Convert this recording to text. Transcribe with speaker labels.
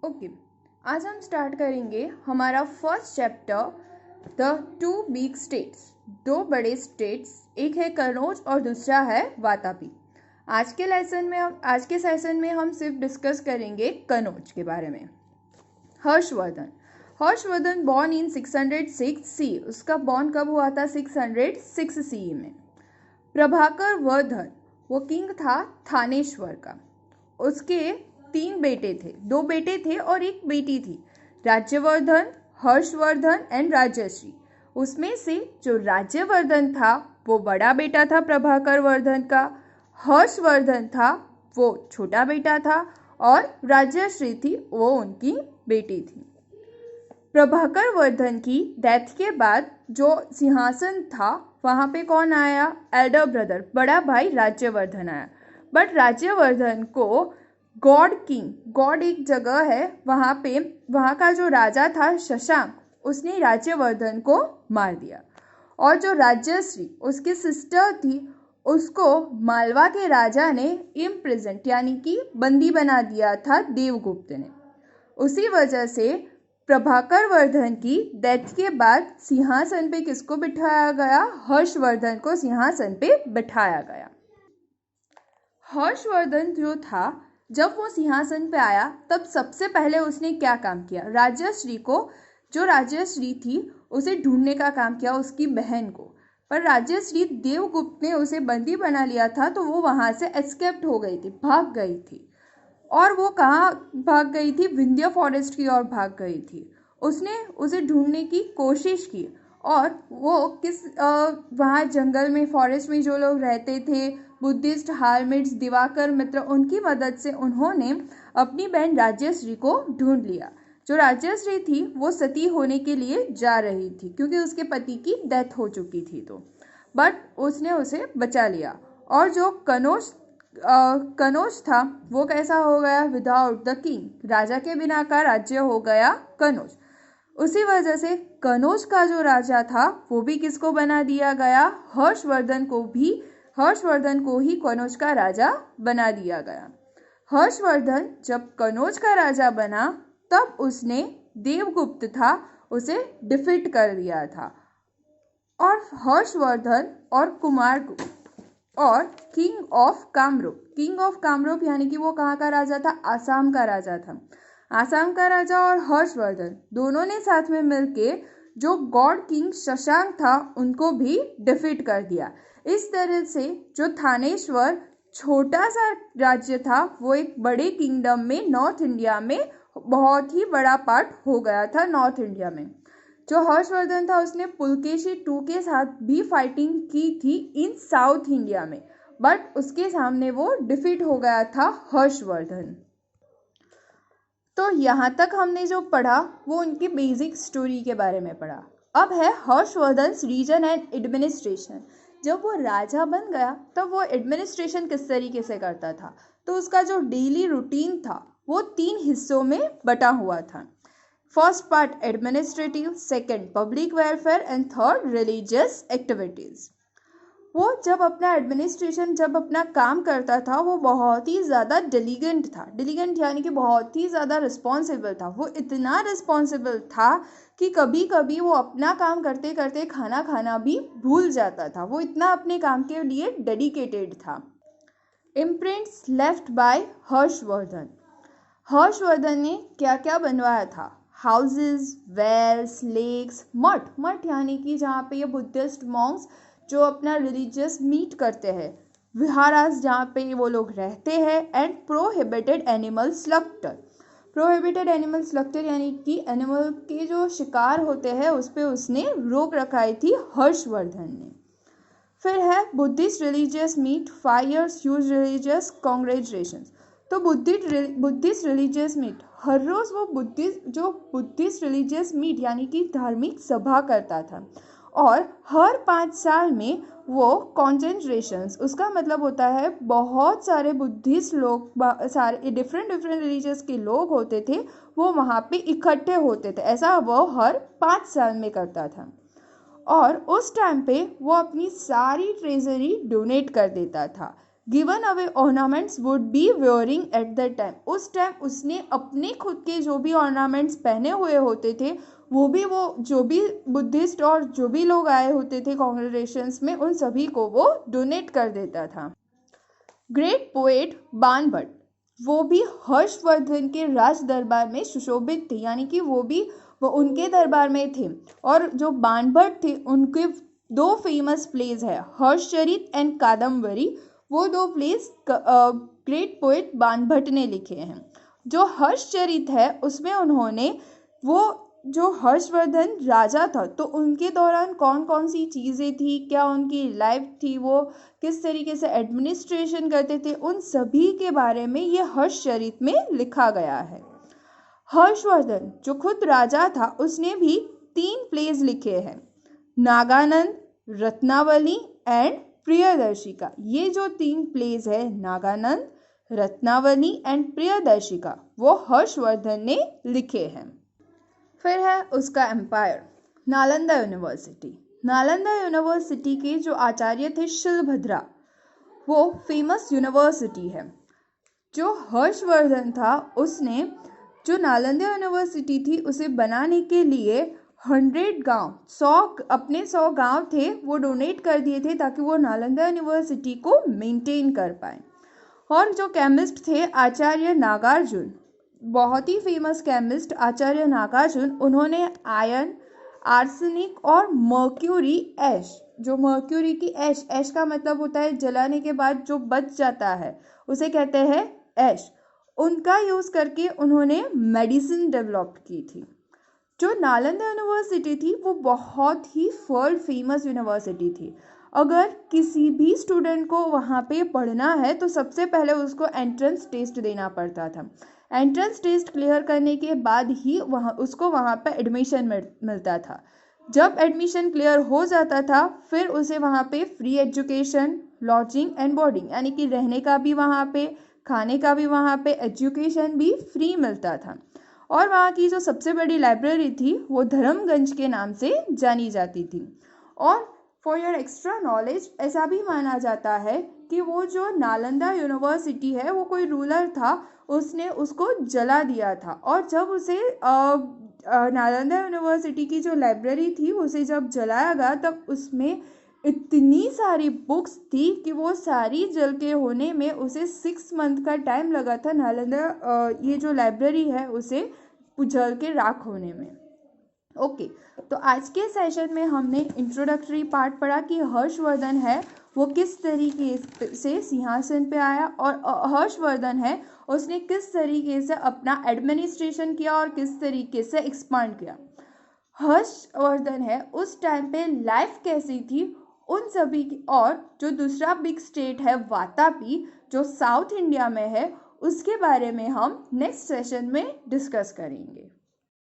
Speaker 1: Okay, आज हम start करेंगे हमारा first chapter the two big states. दो बड़े स्टेट्स, एक है कनौज और दूसरा है वातापी। आज के सेशन में हम सिर्फ डिस्कस करेंगे कनौज के बारे में। हर्षवर्धन बॉर्न इन 606 सी। उसका बॉर्न कब हुआ था? 606 सी में। प्रभाकर वर्धन, वो किंग था थानेश्वर का। उसके 3 बेटे थे, 2 बेटे थे और 1 बेटी थी, राज्यवर्धन, हर्षवर्धन एंड राजश्री। उसमें से जो राज्यवर्धन था वो बड़ा बेटा था प्रभाकर वर्धन का, हर्षवर्धन था वो छोटा बेटा था और राजश्री थी वो उनकी बेटी थी। प्रभाकर वर्धन की डेथ के बाद जो सिंहासन था वहाँ पे कौन आया? एल्डर ब्रदर, बड़ा भाई राज्यवर्धन आया। बट राज्यवर्धन को गॉड एक जगह है वहाँ पे, वहाँ का जो राजा था शशांक, उसने राज्यवर्धन को मार दिया। और जो राजश्री उसकी सिस्टर थी उसको मालवा के राजा ने इम्प्रिजन्ड यानी कि बंदी बना दिया था देवगुप्त ने। उसी वजह से प्रभाकर वर्धन की डेथ के बाद सिंहासन पे किसको बिठाया गया? हर्षवर्धन को सिंहासन पे बिठाया गया। हर्षवर्धन जो था, जब वो सिंहासन पे आया तब सबसे पहले उसने क्या काम किया? जो राजश्री थी उसे ढूंढने का काम किया, उसकी बहन को। पर राजश्री, देवगुप्त ने उसे बंदी बना लिया था तो वो वहां से एस्केप्ट हो गई थी, भाग गई थी। और वो कहाँ भाग गई थी? विंध्य फॉरेस्ट की ओर भाग गई थी। उसने उसे ढूंढने की कोशिश की और वो वहाँ जंगल में, फॉरेस्ट में जो लोग रहते थे, बुद्धिस्ट हार्मिट्स, दिवाकर मित्र, उनकी मदद से उन्होंने अपनी बहन राजश्री को ढूंढ लिया। जो राजश्री थी वो सती होने के लिए जा रही थी क्योंकि उसके पति की डेथ हो चुकी थी, तो बट उसने उसे बचा लिया। और जो कनौज था वो कैसा हो गया? विदाउट द किंग, राजा के बिना का राज्य हो गया कनौज। उसी वजह से कनौज का जो राजा था वो भी किसको बना दिया गया? हर्षवर्धन को ही कनौज का राजा बना दिया गया। हर्षवर्धन जब कनौज का राजा बना तब उसने देवगुप्त था उसे डिफीट कर दिया था। और हर्षवर्धन और कुमारगुप्त और किंग ऑफ कामरूप यानी कि वो कहाँ का राजा था? आसाम का राजा था। आसाम का राजा और हर्षवर्धन दोनों ने साथ में मिलके जो गॉड किंग शशांक था उनको भी डिफीट कर दिया। इस तरह से जो थानेश्वर छोटा सा राज्य था वो एक बड़े किंगडम में, नॉर्थ इंडिया में बहुत ही बड़ा पार्ट हो गया था नॉर्थ इंडिया में। जो हर्षवर्धन था उसने पुलकेशी II के साथ भी फाइटिंग की थी इन साउथ इंडिया में, बट उसके सामने वो डिफीट हो गया था हर्षवर्धन। तो यहाँ तक हमने जो पढ़ा वो उनकी बेसिक स्टोरी के बारे में पढ़ा। अब है हर्षवर्धन रीजन एंड एडमिनिस्ट्रेशन। जब वो राजा बन गया तब वो एडमिनिस्ट्रेशन किस तरीके से करता था, तो उसका जो डेली रूटीन था वो 3 हिस्सों में बटा हुआ था। First part administrative, second public welfare and third religious activities. वो जब अपना काम करता था वो बहुत ही ज़्यादा डिलीजेंट था। डिलीजेंट यानी कि बहुत ही ज़्यादा रिस्पॉन्सिबल था। वो इतना रिस्पॉन्सिबल था कि कभी कभी वो अपना काम करते करते खाना खाना भी भूल जाता था। वो इतना अपने काम के लिए डेडिकेटेड था। Imprints left by Harshvardhan. Harshvardhan ने क्या क्या बनवाया था? हाउसेस, वेल्स, लेक्स, मठ यानी कि जहाँ पे ये बुद्धिस्ट मॉन्क्स जो अपना रिलीजियस मीट करते हैं, विहारास जहाँ पे वो लोग रहते हैं, एंड प्रोहिबिटेड एनिमल स्लक्टर यानी कि एनिमल के जो शिकार होते हैं उस पर उसने रोक रखाई थी हर्षवर्धन ने। फिर है Buddhist religious meet, fires, huge religious congregations. तो बुद्धिस्ट रिलीजियस मीट, हर रोज वो बुद्धिस्ट रिलीजियस मीट यानी कि धार्मिक सभा करता था और हर 5 साल में वो कॉन्सेंट्रेशंस, उसका मतलब होता है बहुत सारे बुद्धिस्ट लोग, सारे डिफरेंट रिलीजियस के लोग होते थे, वो वहाँ पे इकट्ठे होते थे। ऐसा वो हर 5 साल में करता था और उस टाइम पे वो अपनी सारी ट्रेजरी डोनेट कर देता था। Given away ornaments would be wearing at the time. उस टाइम उसने अपने खुद के जो भी ऑर्नामेंट्स पहने हुए होते थे वो जो भी बुद्धिस्ट और जो भी लोग आए होते थे कांग्रेगेशंस में, उन सभी को वो डोनेट कर देता था। ग्रेट पोएट बाणभट्ट, वो भी हर्षवर्धन के राज दरबार में सुशोभित थे, यानी कि वो उनके दरबार में थे। और जो बाणभट्ट थे उनके दो फेमस प्लेज है, हर्षचरित एंड कादम्बरी। वो दो प्लेस ग्रेट पोएट बाणभट्ट ने लिखे हैं। जो हर्षचरित है उसमें उन्होंने वो जो हर्षवर्धन राजा था तो उनके दौरान कौन कौन सी चीज़ें थी, क्या उनकी लाइफ थी, वो किस तरीके से एडमिनिस्ट्रेशन करते थे, उन सभी के बारे में ये हर्षचरित में लिखा गया है। हर्षवर्धन जो खुद राजा था उसने भी 3 प्लेज लिखे हैं, नागानंद, रत्नावली एंड प्रियदर्शिका। ये जो 3 प्लेज है, नागानंद, रत्नावली एंड प्रियदर्शिका, वो हर्षवर्धन ने लिखे हैं। फिर है उसका empire, Nalanda university. Nalanda university के जो आचार्य थे शिलभद्रा, वो फेमस यूनिवर्सिटी है। जो हर्षवर्धन था उसने जो नालंदा यूनिवर्सिटी थी उसे बनाने के लिए 100 गांव 100 गांव थे वो डोनेट कर दिए थे ताकि वो नालंदा यूनिवर्सिटी को मेंटेन कर पाए। और जो केमिस्ट थे आचार्य नागार्जुन, बहुत ही फेमस केमिस्ट आचार्य नागार्जुन, उन्होंने आयरन, आर्सेनिक और मर्क्यूरी ऐश, जो मर्क्यूरी की ऐश का मतलब होता है जलाने के बाद जो बच जाता है उसे कहते हैं ऐश, उनका यूज़ करके उन्होंने मेडिसिन डेवलप की थी। जो नालंदा यूनिवर्सिटी थी वो बहुत ही वर्ल्ड फेमस यूनिवर्सिटी थी। अगर किसी भी स्टूडेंट को वहाँ पे पढ़ना है तो सबसे पहले उसको एंट्रेंस टेस्ट देना पड़ता था। एंट्रेंस टेस्ट क्लियर करने के बाद ही उसको वहाँ पे एडमिशन मिलता था। जब एडमिशन क्लियर हो जाता था फिर उसे वहाँ पे free education, lodging and boarding, यानी कि रहने का भी वहाँ पे, खाने का भी वहाँ पे, एजुकेशन भी फ्री मिलता था। और वहाँ की जो सबसे बड़ी लाइब्रेरी थी वो धर्मगंज के नाम से जानी जाती थी। और फॉर योर एक्स्ट्रा नॉलेज, ऐसा भी माना जाता है कि वो जो नालंदा यूनिवर्सिटी है वो कोई रूलर था, उसने उसको जला दिया था। और जब उसे नालंदा यूनिवर्सिटी की जो लाइब्रेरी थी उसे जब जलाया गया तब उसमें इतनी सारी बुक्स थी कि वो सारी जल के होने में उसे 6 मंथ का टाइम लगा था। नालंदा ये जो लाइब्रेरी है उसे जल के राख होने में। ओके, तो आज के सेशन में हमने इंट्रोडक्टरी पार्ट पढ़ा कि हर्षवर्धन है वो किस तरीके से सिंहासन पे आया, और हर्षवर्धन है उसने किस तरीके से अपना एडमिनिस्ट्रेशन किया और किस तरीके से एक्सपांड किया। हर्षवर्धन है उस टाइम पे लाइफ कैसी थी उन सभी की, और जो दूसरा बिग स्टेट है वातापी जो साउथ इंडिया में है उसके बारे में हम नेक्स्ट सेशन में डिस्कस करेंगे।